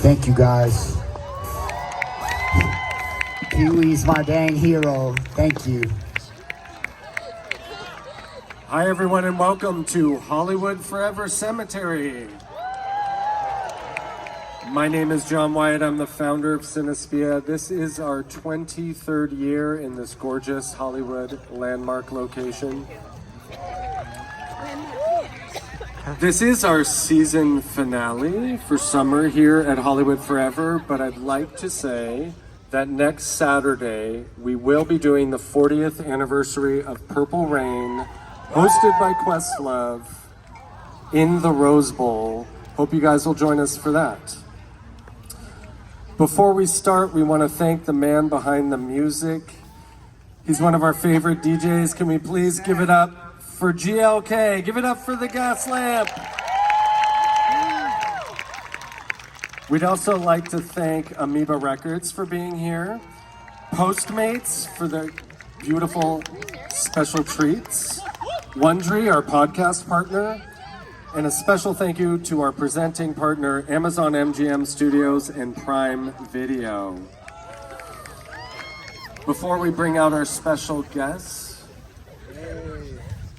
Thank you, guys. Pee-wee's my dang hero. Thank you. Hi, everyone, and welcome to Hollywood Forever Cemetery. My name is John Wyatt. I'm the founder of Cinespia. This is our 23rd year in this gorgeous Hollywood landmark location. This is our season finale for summer here at Hollywood Forever, but I'd like to say that next Saturday we will be doing the 40th anniversary of Purple Rain, hosted by Questlove in the Rose Bowl. Hope you guys will join us for that. Before we start, we want to thank the man behind the music. He's one of our favorite DJs. Can we please give it up for GLK? Give it up for the gas lamp. We'd also like to thank Amoeba Records for being here, Postmates for the beautiful special treats, Wondery, our podcast partner, and a special thank you to our presenting partner, Amazon MGM Studios and Prime Video. Before we bring out our special guests,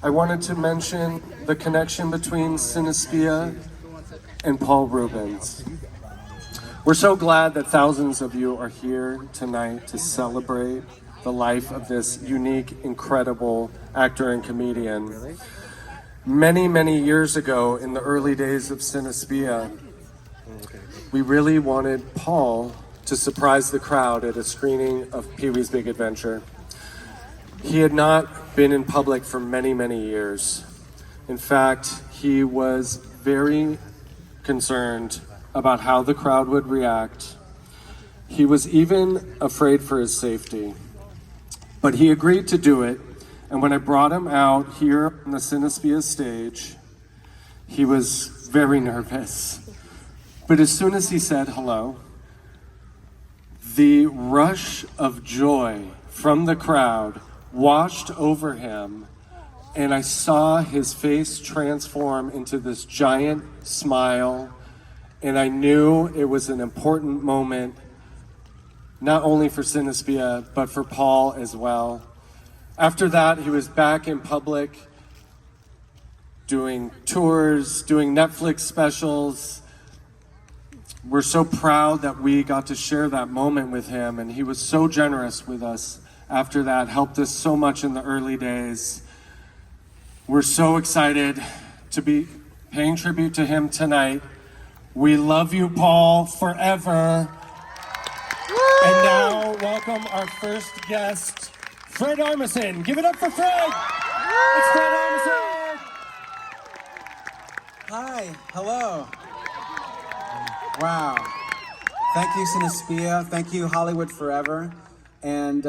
I wanted to mention the connection between Cinespia and Paul Reubens. We're so glad that thousands of you are here tonight to celebrate the life of this unique, incredible actor and comedian. Many, many years ago, in the early days of Cinespia, we really wanted Paul to surprise the crowd at a screening of Pee-wee's Big Adventure. He had not been in public for many, many years. In fact, he was very concerned about how the crowd would react. He was even afraid for his safety. But he agreed to do it, and when I brought him out here on the Cinespia stage, he was very nervous. But as soon as he said hello, the rush of joy from the crowd washed over him, and I saw his face transform into this giant smile, and I knew it was an important moment, not only for Cinespia, but for Paul as well. After that, he was back in public, doing tours, doing Netflix specials. We're so proud that we got to share that moment with him, and he was so generous with us after that, helped us so much in the early days. We're so excited to be paying tribute to him tonight. We love you, Paul, forever. Woo! And now, welcome our first guest, Fred Armisen. Give it up for Fred! Woo! It's Fred Armisen! Hi, hello. Wow. Thank you, Cinespia. Thank you, Hollywood Forever. And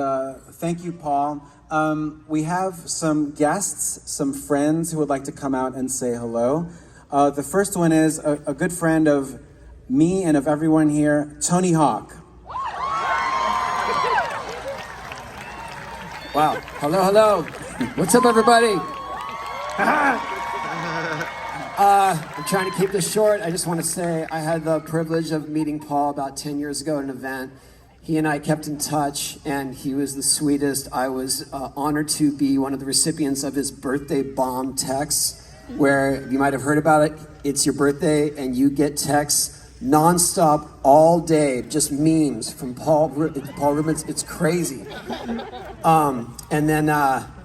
thank you, Paul. We have some guests, some friends who would like to come out and say hello. The first one is a good friend of me and of everyone here, Tony Hawk. Wow. Hello, hello. What's up, everybody? I'm trying to keep this short. I just want to say I had the privilege of meeting Paul about 10 years ago at an event. He and I kept in touch, and he was the sweetest. I was honored to be one of the recipients of his birthday bomb texts, where you might have heard about it. It's your birthday, and you get texts nonstop all day, just memes from Paul Reubens. It's crazy. And then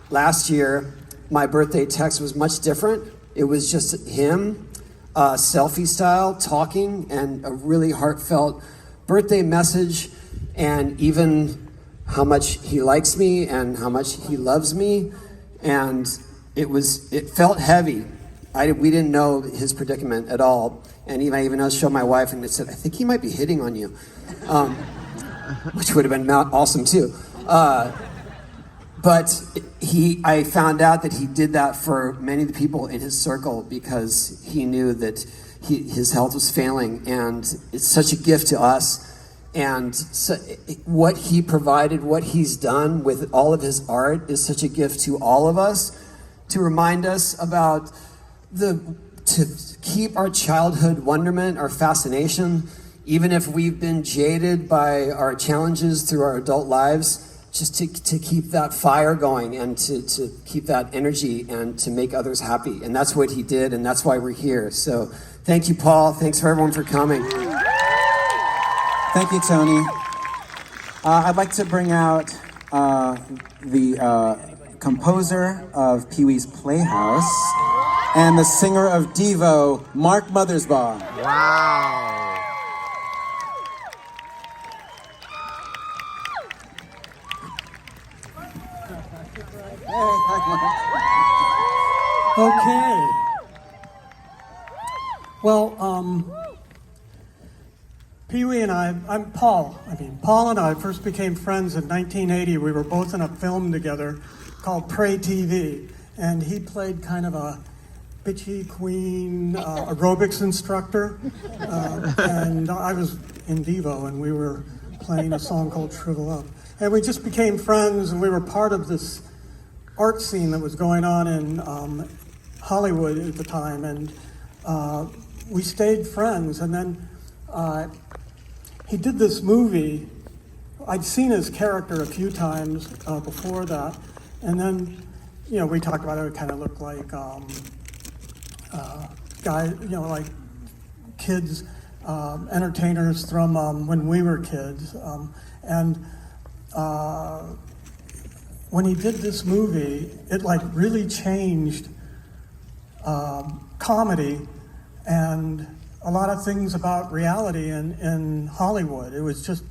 last year, my birthday text was much different. It was just him, selfie style, talking, and a really heartfelt birthday message. And even how much he likes me and how much he loves me. And it felt heavy. We didn't know his predicament at all. And I even showed my wife and it said, I think he might be hitting on you. Which would have been awesome too. But I found out that he did that for many of the people in his circle because he knew that his health was failing, and it's such a gift to us. And so, what he provided, what he's done with all of his art is such a gift to all of us, to remind us about to keep our childhood wonderment, our fascination, even if we've been jaded by our challenges through our adult lives, just to keep that fire going and to keep that energy and to make others happy. And that's what he did, and that's why we're here. So thank you, Paul. Thanks for everyone for coming. Thank you, Tony. I'd like to bring out the composer of Pee-wee's Playhouse and the singer of Devo, Mark Mothersbaugh. Wow. Okay. Well, Pee-wee and Paul and I first became friends in 1980. We were both in a film together called Pray TV, and he played kind of a bitchy queen aerobics instructor, and I was in Devo, and we were playing a song called Shrivel Up. And we just became friends, and we were part of this art scene that was going on in Hollywood at the time, and we stayed friends. And then he did this movie. I'd seen his character a few times before that, and then we talked about it. It kind of looked like guys, like kids, entertainers from when we were kids, and when he did this movie, it like really changed comedy and a lot of things about reality in Hollywood. It was just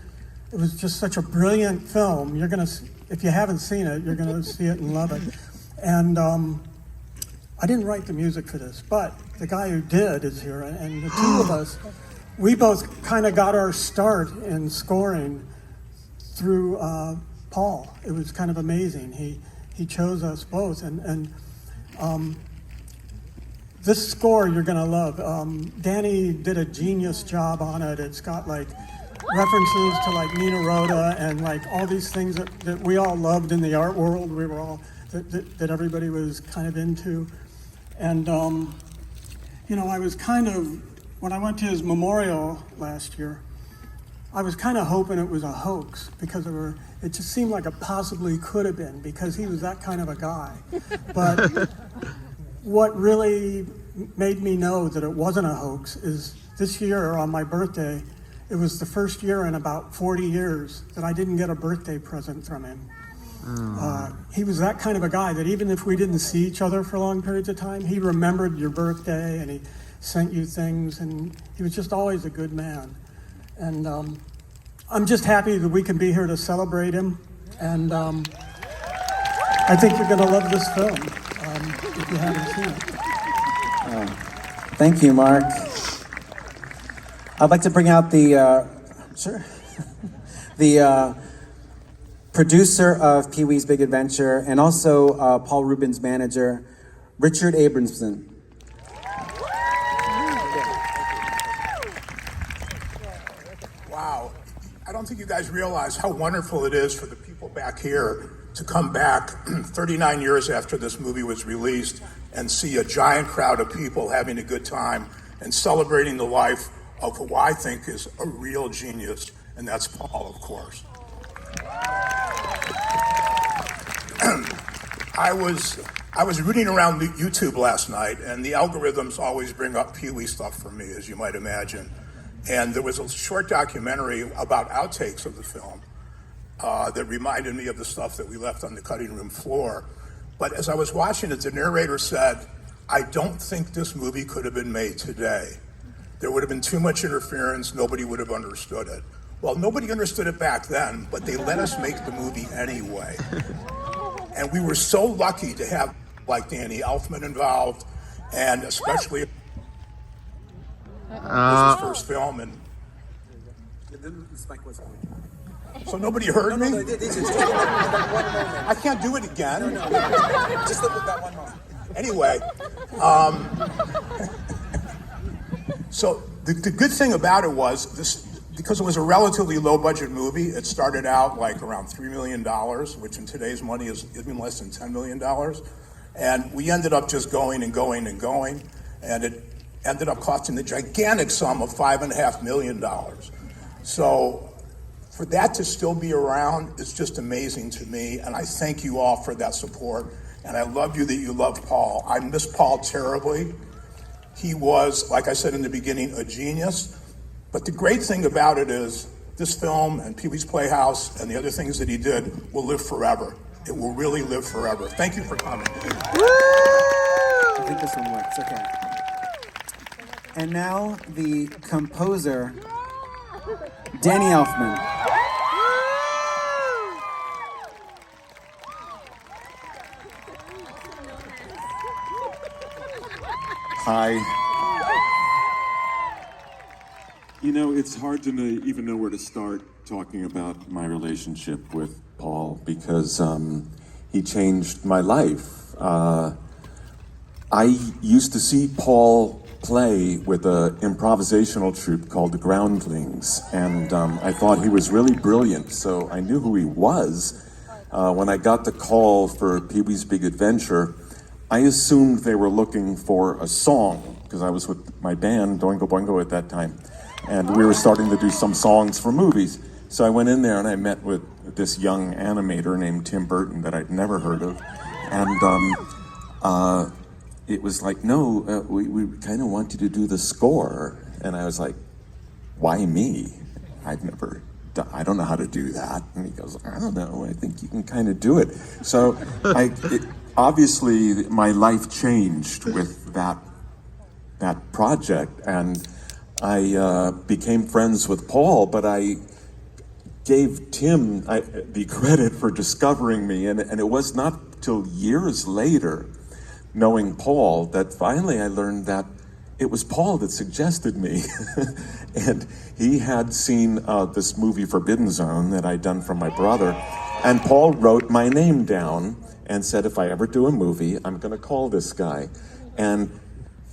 such a brilliant film. You're gonna, if you haven't seen it, you're gonna see it and love it. And I didn't write the music for this, but the guy who did is here, and the two of us, we both kind of got our start in scoring through Paul. It was kind of amazing. He chose us both, and this score you're gonna love. Danny did a genius job on it. It's got like references to like Nina Rhoda and like all these things that we all loved in the art world. We were all that everybody was kind of into, and I was kind of, when I went to his memorial last year, I was kind of hoping it was a hoax because it just seemed like it possibly could have been because he was that kind of a guy. But what really made me know that it wasn't a hoax is this year on my birthday, it was the first year in about 40 years that I didn't get a birthday present from him. He was that kind of a guy that even if we didn't see each other for long periods of time, he remembered your birthday and he sent you things, and he was just always a good man. And I'm just happy that we can be here to celebrate him, and I think you're going to love this film if you haven't seen it. Thank you, Mark. I'd like to bring out the producer of Pee-wee's Big Adventure and also Paul Reubens' manager, Richard Abramson. Wow. I don't think you guys realize how wonderful it is for the people back here to come back 39 years after this movie was released and see a giant crowd of people having a good time and celebrating the life of who I think is a real genius, and that's Paul, of course. I was rooting around YouTube last night, and the algorithms always bring up Pee-wee stuff for me, as you might imagine. And there was a short documentary about outtakes of the film that reminded me of the stuff that we left on the cutting room floor. But as I was watching it, the narrator said, "I don't think this movie could have been made today. There would have been too much interference, nobody would have understood it." Well, nobody understood it back then, but they let us make the movie anyway. And we were so lucky to have like Danny Elfman involved, and especially this is his first film, and so nobody heard me? I can't do it again. Just look at that one moment. Anyway, so the good thing about it was this, because it was a relatively low budget movie. It started out like around $3 million, which in today's money is even less than $10 million. And we ended up just going and going and going. And it ended up costing the gigantic sum of $5.5 million. So for that to still be around is just amazing to me, and I thank you all for that support, and I love you that you love Paul. I miss Paul terribly. He was, like I said in the beginning, a genius, but the great thing about it is this film and Pee-wee's Playhouse and the other things that he did will live forever. It will really live forever. Thank you for coming. I think this one works. Okay. And now the composer, Danny Elfman. Hi. You know, it's hard to even know where to start talking about my relationship with Paul because he changed my life. I used to see Paul play with an improvisational troupe called the Groundlings, and I thought he was really brilliant, so I knew who he was. When I got the call for Pee-wee's Big Adventure, I assumed they were looking for a song, because I was with my band, Doingo Boingo, at that time, and we were starting to do some songs for movies. So I went in there and I met with this young animator named Tim Burton that I'd never heard of, and it was like, no, we kind of want you to do the score. And I was like, why me? I don't know how to do that. And he goes, I don't know, I think you can kind of do it. So obviously my life changed with that project, and I became friends with Paul, but I gave Tim the credit for discovering me, and it was not till years later, knowing Paul, that finally I learned that it was Paul that suggested me. And he had seen this movie Forbidden Zone that I'd done for my brother, and Paul wrote my name down and said, if I ever do a movie, I'm gonna call this guy. And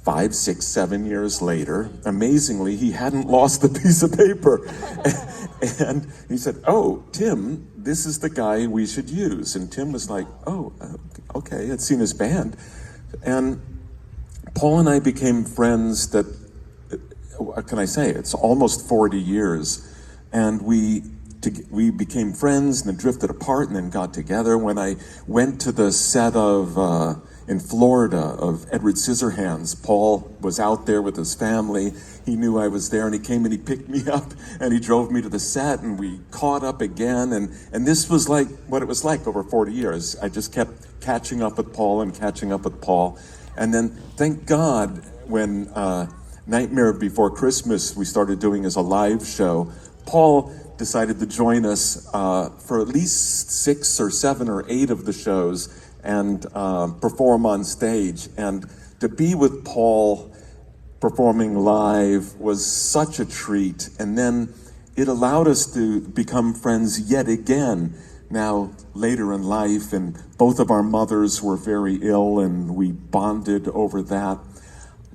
5, 6, 7 years later, amazingly, he hadn't lost the piece of paper. And he said, oh, Tim, this is the guy we should use. And Tim was like, oh, okay, I'd seen his band. And Paul and I became friends that, what can I say, it's almost 40 years. And we became friends and then drifted apart and then got together. When I went to the set of, in Florida, of Edward Scissorhands, Paul was out there with his family. He knew I was there and he came and he picked me up and he drove me to the set and we caught up again. And this was like what it was like over 40 years. I just kept catching up with Paul and catching up with Paul. And then, thank God, when Nightmare Before Christmas we started doing as a live show, Paul decided to join us for at least 6 or 7 or 8 of the shows and perform on stage. And to be with Paul performing live was such a treat. And then it allowed us to become friends yet again, now later in life, and both of our mothers were very ill and we bonded over that.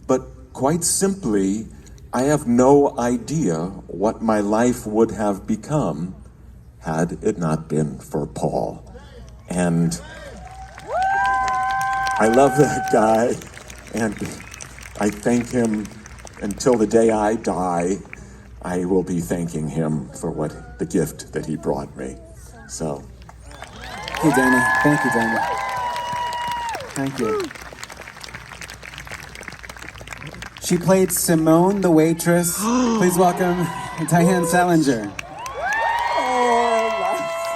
But quite simply, I have no idea what my life would have become had it not been for Paul. And I love that guy, and I thank him until the day I die. I will be thanking him for the gift that he brought me. So. Hey, Danny. Thank you, Danny. Thank you. She played Simone the waitress. Please welcome Diane Salinger.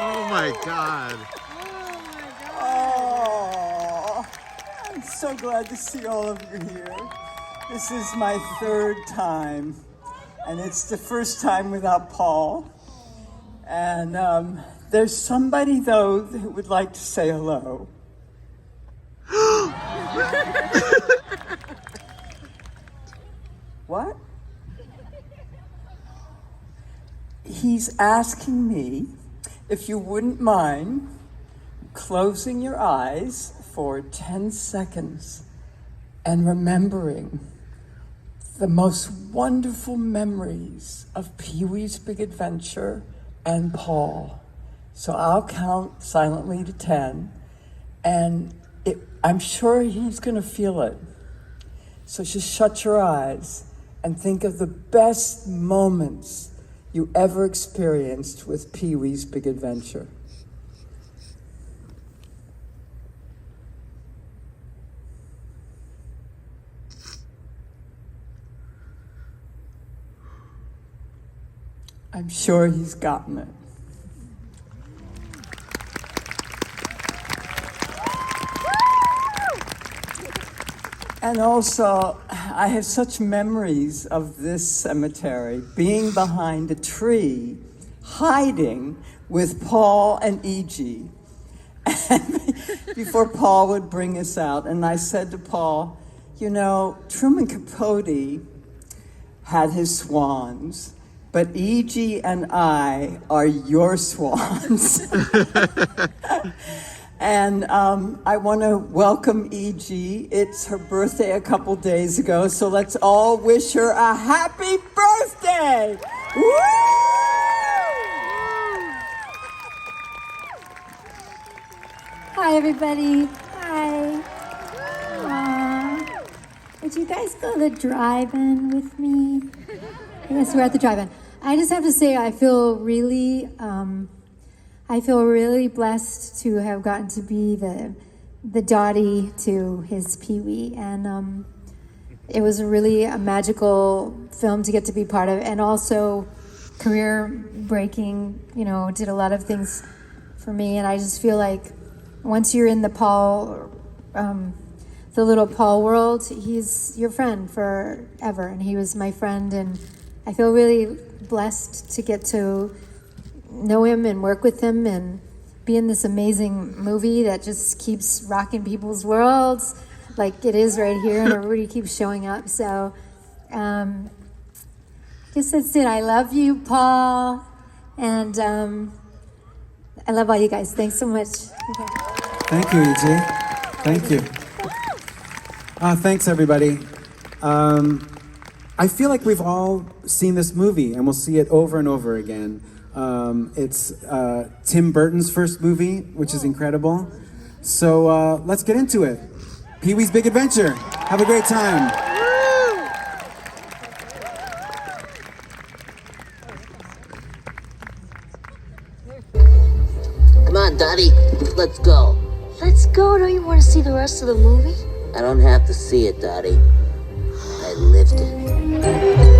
Oh my God. Oh, I'm so glad to see all of you here. This is my 3rd time, and it's the first time without Paul. And there's somebody, though, who would like to say hello. What? He's asking me if you wouldn't mind closing your eyes for 10 seconds and remembering the most wonderful memories of Pee-wee's Big Adventure and Paul. So I'll count silently to 10, and I'm sure he's gonna feel it. So just shut your eyes and think of the best moments you ever experienced with Pee-wee's Big Adventure? I'm sure he's gotten it. And also, I have such memories of this cemetery, being behind a tree, hiding with Paul and E.G. before Paul would bring us out. And I said to Paul, you know, Truman Capote had his swans, but E.G. and I are your swans. And I want to welcome E.G. It's her birthday a couple days ago, so let's all wish her a happy birthday! Woo! Hi, everybody. Hi. Aww. Would you guys go to the drive-in with me? Yes, we're at the drive-in. I just have to say, I feel really blessed to have gotten to be the Dottie to his Pee-wee, and it was really a magical film to get to be part of, and also career-breaking. You know, did a lot of things for me, and I just feel like once you're in the little Paul world, he's your friend forever, and he was my friend, and I feel really blessed to get to know him and work with him and be in this amazing movie that just keeps rocking people's worlds like it is right here, and everybody keeps showing up. So guess that's it. I love you, Paul, and I love all you guys. Thanks so much. Okay. Thank you, E.G. Thank you. Thanks, everybody. I feel like we've all seen this movie, and we'll see it over and over again. It's Tim Burton's first movie, which is incredible. So let's get into it. Pee-wee's Big Adventure. Have a great time. Come on, Dottie, let's go. Let's go. Don't you want to see the rest of the movie? I don't have to see it, Dottie. I lived it.